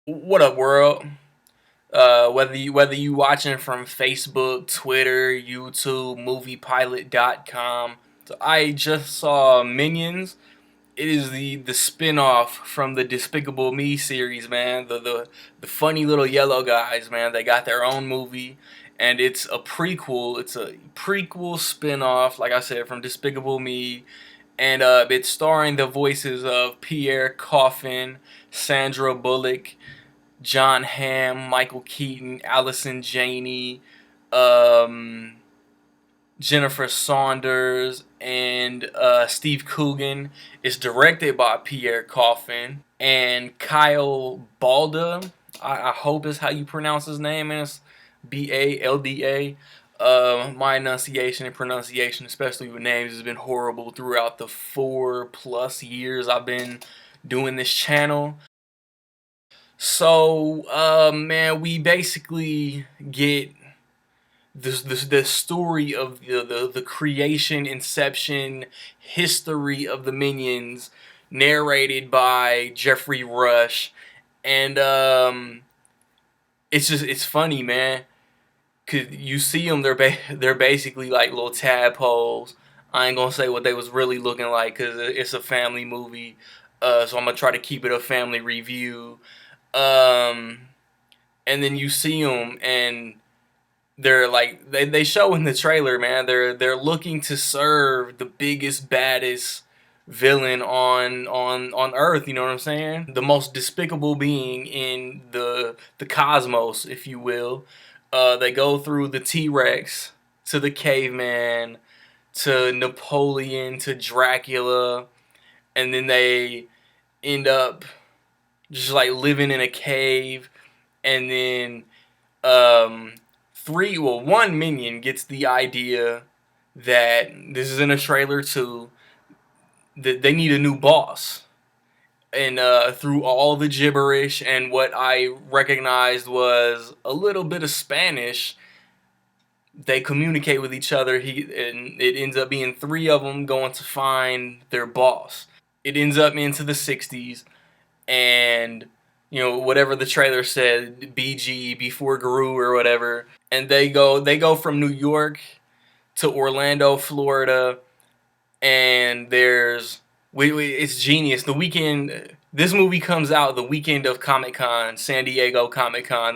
What up, world? Whether you watching from Facebook, Twitter, YouTube, MoviePilot.com. So I just saw Minions. It is the spin-off from the Despicable Me series, man. The funny little yellow guys, man. They got their own movie, and it's a prequel. It's a prequel spin-off, like I said, from Despicable Me, and it's starring the voices of Pierre Coffin, Sandra Bullock, John Hamm, Michael Keaton, Allison Janney, um, Jennifer Saunders, and Steve Coogan. It's directed by Pierre Coffin and Kyle Balda. I hope is how you pronounce his name. Is Balda. My enunciation and pronunciation, especially with names, has been horrible throughout the 4+ years I've been doing this channel. So, man, we basically get the story of the creation, inception, history of the Minions, narrated by Jeffrey Rush, and it's funny, man. Cause you see them, they're basically like little tadpoles. I ain't gonna say what they was really looking like, cause it's a family movie. So I'm gonna try to keep it a family review. Um, and then you see them, and they're like they show in the trailer, man. They're looking to serve the biggest, baddest villain on Earth. You know what I'm saying? The most despicable being in the cosmos, if you will. They go through the T-Rex to the caveman to Napoleon to Dracula, and then they end up just like living in a cave, and then um, one minion gets the idea that this is in a trailer too, that they need a new boss. And through all the gibberish and what I recognized was a little bit of Spanish, they communicate with each other. And it ends up being three of them going to find their boss. It ends up into the 60s, and whatever the trailer said, BG, before Gru or whatever, and they go from New York to Orlando, Florida, and it's genius. This movie comes out the weekend of Comic Con, San Diego Comic Con,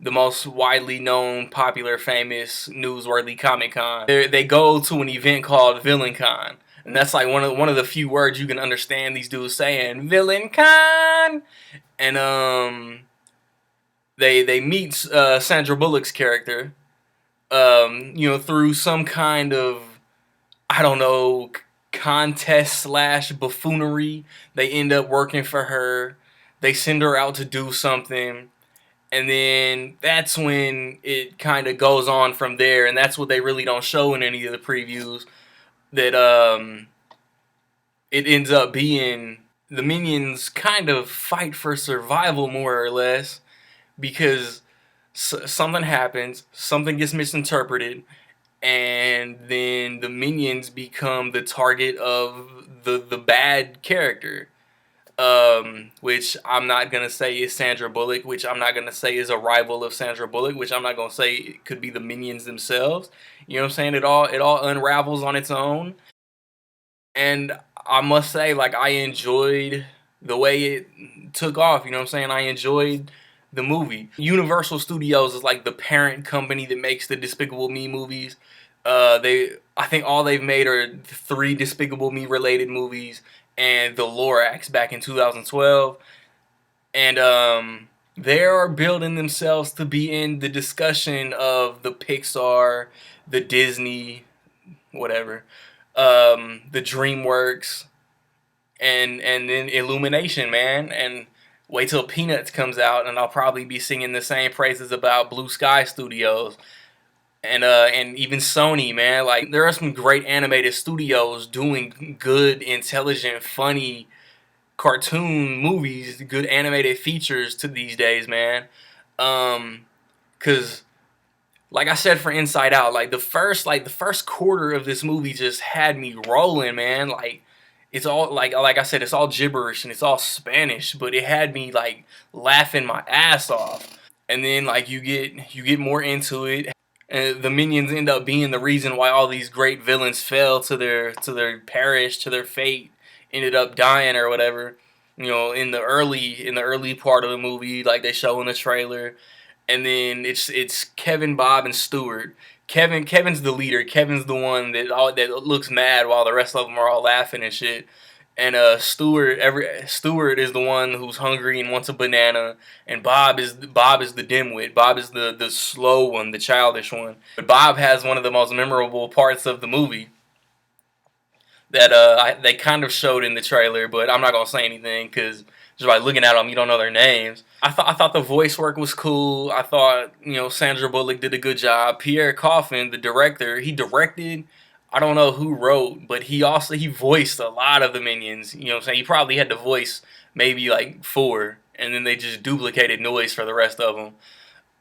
the most widely known, popular, famous, newsworthy Comic Con. They go to an event called Villain Con, and that's like one of the few words you can understand these dudes saying, Villain Con. And they meet Sandra Bullock's character, through some kind of, I don't know, contest slash buffoonery. They end up working for her. They send her out to do something, and then that's when it kind of goes on from there. And that's what they really don't show in any of the previews. That it ends up being the minions kind of fight for survival, more or less, because something happens, something gets misinterpreted, and then the minions become the target of the bad character. Which I'm not gonna say is Sandra Bullock, which I'm not gonna say is a rival of Sandra Bullock, which I'm not gonna say it could be the minions themselves. You know what I'm saying? It all unravels on its own, and I must say, like, I enjoyed the way it took off. You know what I'm saying? I enjoyed the movie. Universal Studios is like the parent company that makes the Despicable Me movies. I think all they've made are three Despicable Me related movies and The Lorax back in 2012, and they are building themselves to be in the discussion of the Pixar, the Disney, whatever, the DreamWorks, and then Illumination, man. And wait till Peanuts comes out, and I'll probably be singing the same praises about Blue Sky Studios and even Sony, man. Like, there are some great animated studios doing good, intelligent, funny cartoon movies, good animated features to these days, man. Cause like I said for Inside Out, like the first quarter of this movie just had me rolling, man. Like, It's all like I said, it's all gibberish and it's all Spanish, but it had me like laughing my ass off. And then like you get more into it, and the minions end up being the reason why all these great villains fell to their perish, to their fate, ended up dying or whatever. You know, in the early part of the movie, like they show in the trailer, and then it's Kevin, Bob, and Stewart. Kevin's the leader. Kevin's the one that looks mad while the rest of them are all laughing and shit. And Stewart is the one who's hungry and wants a banana, and Bob is the dimwit. Bob is the slow one, the childish one. But Bob has one of the most memorable parts of the movie that they kind of showed in the trailer, but I'm not gonna say anything because just by looking at them, you don't know their names. I thought the voice work was cool. I thought Sandra Bullock did a good job. Pierre Coffin, the director, he directed. I don't know who wrote, but he voiced a lot of the minions. You know what I'm saying? He probably had to voice maybe like four, and then they just duplicated noise for the rest of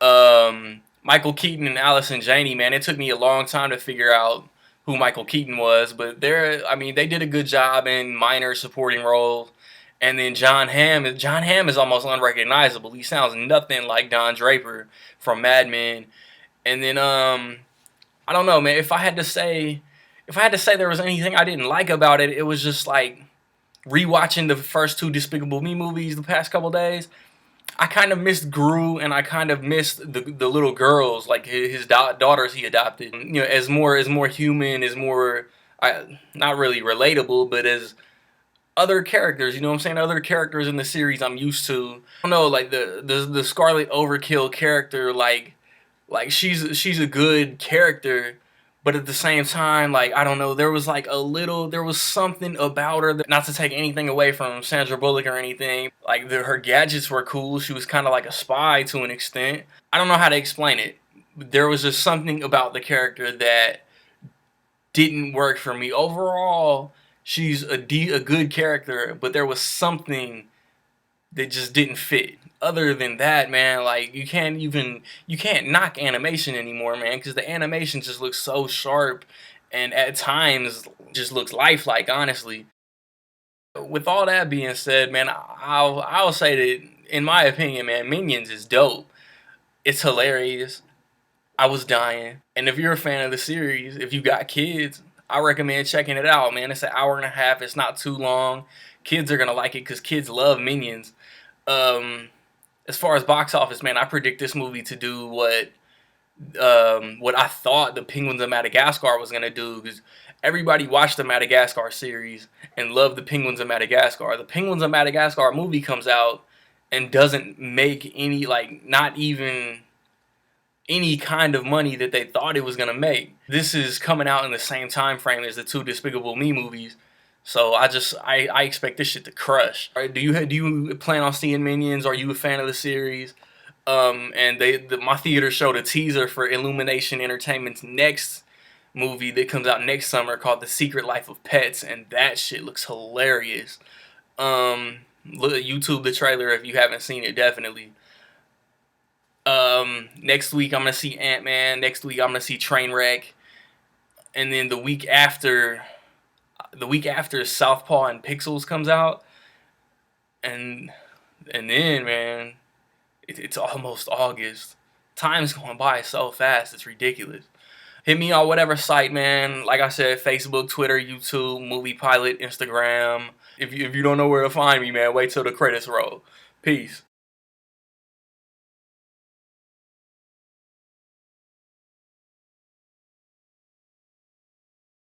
them. Michael Keaton and Allison Janney, man, it took me a long time to figure out who Michael Keaton was, but they did a good job in minor supporting roles. And then John Hamm is almost unrecognizable. He sounds nothing like Don Draper from Mad Men. And then I don't know, man. If I had to say there was anything I didn't like about it, it was just like rewatching the first two Despicable Me movies the past couple days. I kind of missed Gru, and I kind of missed the little girls, like his daughters he adopted. As more human, as more not really relatable, but as other characters. You know what I'm saying? Other characters in the series I'm used to. I don't know, like the Scarlet Overkill character, like she's a good character, but at the same time, like I don't know, there was something about her not to take anything away from Sandra Bullock or anything. Like her gadgets were cool. She was kind of like a spy to an extent. I don't know how to explain it. There was just something about the character that didn't work for me. Overall, she's a good character, but there was something that just didn't fit. Other than that, man, like you can't knock animation anymore, man, because the animation just looks so sharp, and at times just looks lifelike. Honestly, with all that being said, man, I'll say that in my opinion, man, Minions is dope. It's hilarious. I was dying, and if you're a fan of the series, if you got kids, I recommend checking it out, man. It's an hour and a half. It's not too long. Kids are gonna like it because kids love Minions. Um, as far as box office, man, I predict this movie to do what I thought the Penguins of Madagascar was gonna do, because everybody watched the Madagascar series and loved the Penguins of Madagascar. The Penguins of Madagascar movie comes out and doesn't make any, like, not even any kind of money that they thought it was gonna make. This is coming out in the same time frame as the two Despicable Me movies, so I expect this shit to crush. All right, do you plan on seeing Minions? Are you a fan of the series? And my theater showed a teaser for Illumination Entertainment's next movie that comes out next summer called The Secret Life of Pets, and that shit looks hilarious. Look at YouTube the trailer if you haven't seen it, definitely. Next week I'm gonna see Ant-Man. Next week I'm gonna see Trainwreck, and then the week after Southpaw and Pixels comes out, and then, man, it's almost August. Time's going by so fast, it's ridiculous. Hit me on whatever site, man. Like I said, Facebook, Twitter, YouTube, Movie Pilot, Instagram. If you don't know where to find me, man, wait till the credits roll. Peace.